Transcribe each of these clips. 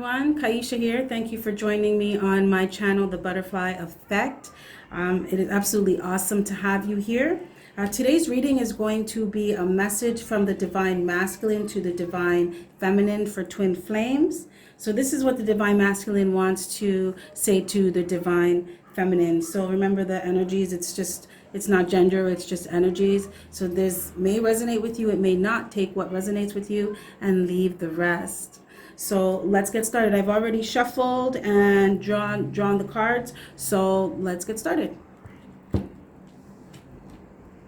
everyone. Kaisha here. Thank you for joining me on my channel, The Butterfly Effect. It is absolutely awesome to have you here. Today's reading is going to be a message from the Divine Masculine to the Divine Feminine for Twin Flames. So this is what the Divine Masculine wants to say to the Divine Feminine. So remember the energies, it's not gender, it's just energies. So this may resonate with you, it may not. Take what resonates with you and leave the rest. So let's get started. I've already shuffled and drawn the cards. So let's get started.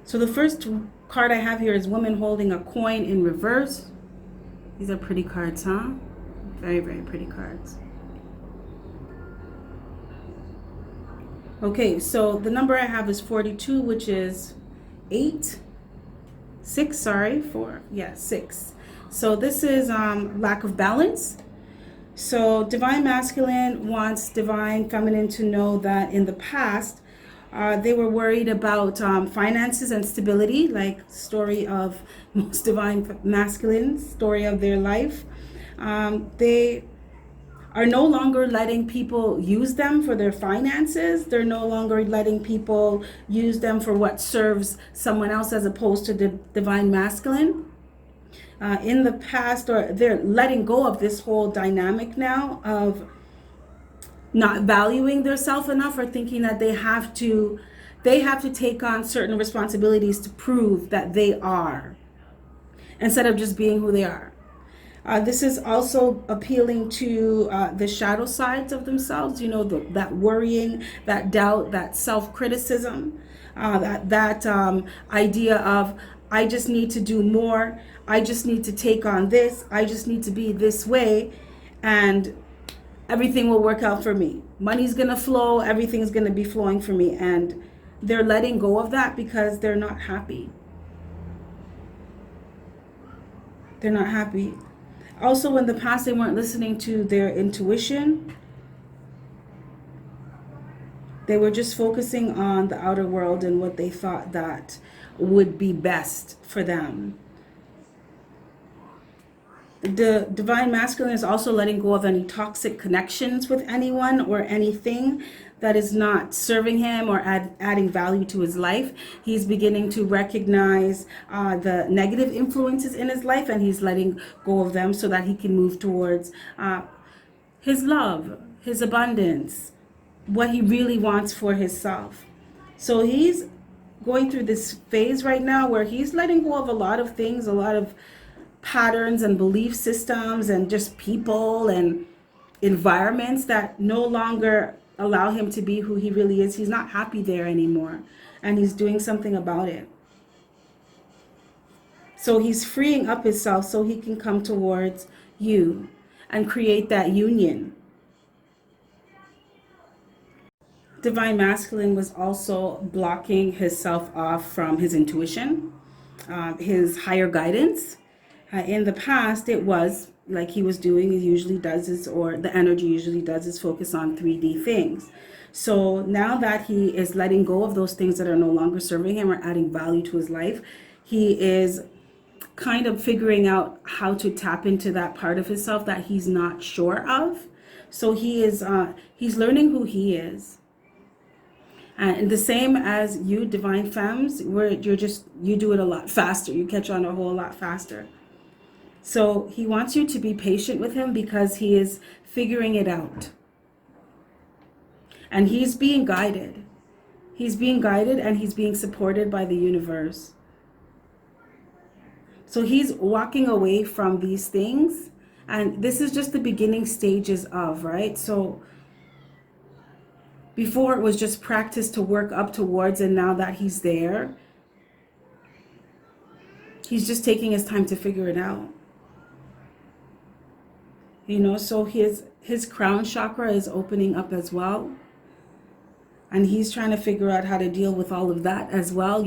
So the first card I have here is woman holding a coin in reverse. These are pretty cards, huh? Very, very pretty cards. Okay, so the number I have is 42, which is 6. So this is lack of balance. So Divine Masculine wants Divine Feminine to know that in the past, they were worried about finances and stability, like story of most Divine Masculine, story of their life. They are no longer letting people use them for their finances. They're no longer letting people use them for what serves someone else as opposed to the Divine Masculine. In the past, or they're letting go of this whole dynamic now of not valuing their self enough, or thinking that they have to take on certain responsibilities to prove that they are, instead of just being who they are. This is also appealing to the shadow sides of themselves, that worrying, that doubt, that self-criticism, that idea of, I just need to do more, I just need to take on this, I just need to be this way, and everything will work out for me. Money's gonna flow, everything's gonna be flowing for me. And they're letting go of that because they're not happy. They're not happy. Also, in the past, they weren't listening to their intuition. They were just focusing on the outer world and what they thought that would be best for them. The Divine Masculine is also letting go of any toxic connections with anyone or anything that is not serving him or adding value to his life. He's beginning to recognize the negative influences in his life, and he's letting go of them so that he can move towards his love, his abundance, what he really wants for himself. So he's going through this phase right now where he's letting go of a lot of things, a lot of patterns and belief systems and just people and environments that no longer allow him to be who he really is. He's not happy there anymore, and he's doing something about it. So he's freeing up himself so he can come towards you and create that union. Divine Masculine was also blocking himself off from his intuition, his higher guidance. In the past, it was like he was doing, he usually does this, or the energy usually does, is focus on 3D things. So now that he is letting go of those things that are no longer serving him or adding value to his life, he is kind of figuring out how to tap into that part of himself that he's not sure of. So he's learning who he is. And the same as you, Divine Femmes, where you do it a lot faster. You catch on a whole lot faster. So he wants you to be patient with him because he is figuring it out. And he's being guided. He's being guided and he's being supported by the universe. So he's walking away from these things. And this is just the beginning stages of, right? So before it was just practice to work up towards, and now that he's there, he's just taking his time to figure it out. So his crown chakra is opening up as well. And he's trying to figure out how to deal with all of that as well,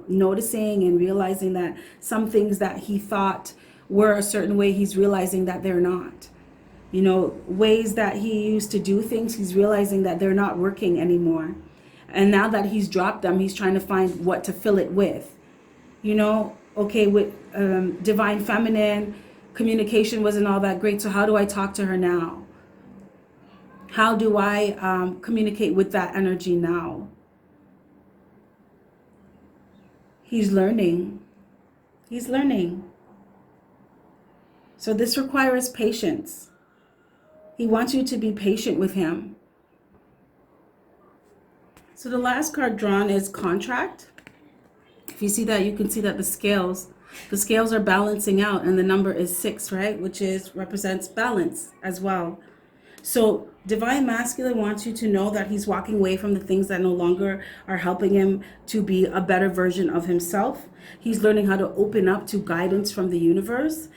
noticing and realizing that some things that he thought were a certain way, he's realizing that they're not. Ways that he used to do things, he's realizing that they're not working anymore. And now that he's dropped them, he's trying to find what to fill it with. Okay, with Divine Feminine, communication wasn't all that great. So how do I talk to her now? How do I communicate with that energy now? He's learning. He's learning. So this requires patience. He wants you to be patient with him. So the last card drawn is contract. If you see that, you can see that the scales are balancing out, and the number is 6, right? Which represents balance as well. So Divine Masculine wants you to know that he's walking away from the things that no longer are helping him to be a better version of himself. He's learning how to open up to guidance from the universe,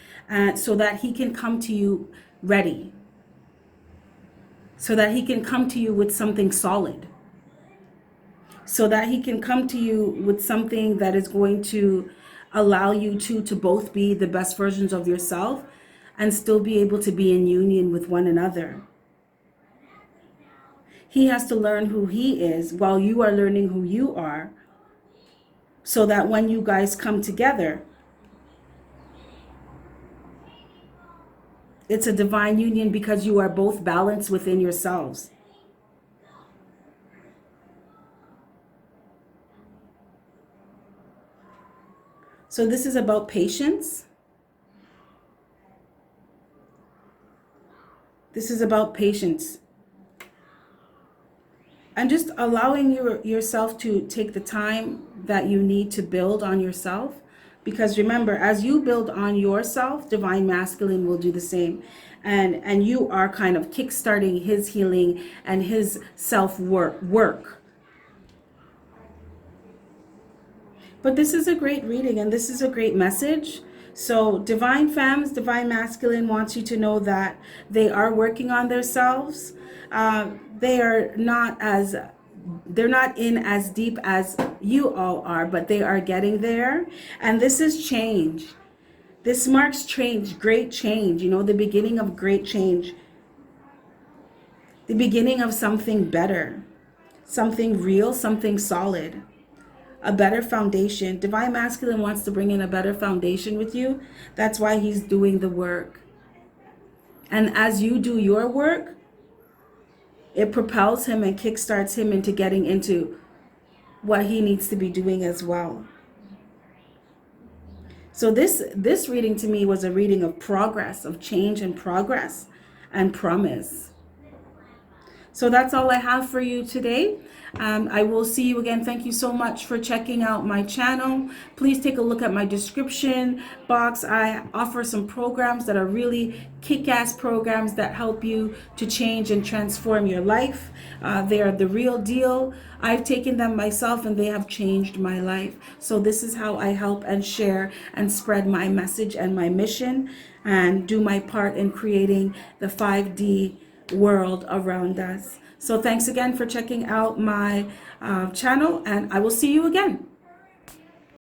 so that he can come to you ready. So that he can come to you with something solid. So that he can come to you with something that is going to allow you to both be the best versions of yourself and still be able to be in union with one another. He has to learn who he is while you are learning who you are, so that when you guys come together, it's a divine union because you are both balanced within yourselves. So this is about patience. This is about patience. And just allowing yourself to take the time that you need to build on yourself. Because remember, as you build on yourself, Divine Masculine will do the same. And you are kind of kickstarting his healing and his self-work. But this is a great reading and this is a great message. So Divine Femmes, Divine Masculine wants you to know that they are working on themselves. They're not in as deep as you all are, but they are getting there. And this is change. This marks change, great change, the beginning of great change. The beginning of something better, something real, something solid, a better foundation. Divine Masculine wants to bring in a better foundation with you. That's why he's doing the work. And as you do your work, it propels him and kickstarts him into getting into what he needs to be doing as well. So this reading to me was a reading of progress, of change and progress and promise. So that's all I have for you today. I will see you again. Thank you so much for checking out my channel. Please take a look at my description box. I offer some programs that are really kick-ass programs that help you to change and transform your life. They are the real deal. I've taken them myself and they have changed my life. So this is how I help and share and spread my message and my mission and do my part in creating the 5D world around us. So thanks again for checking out my channel, and I will see you again.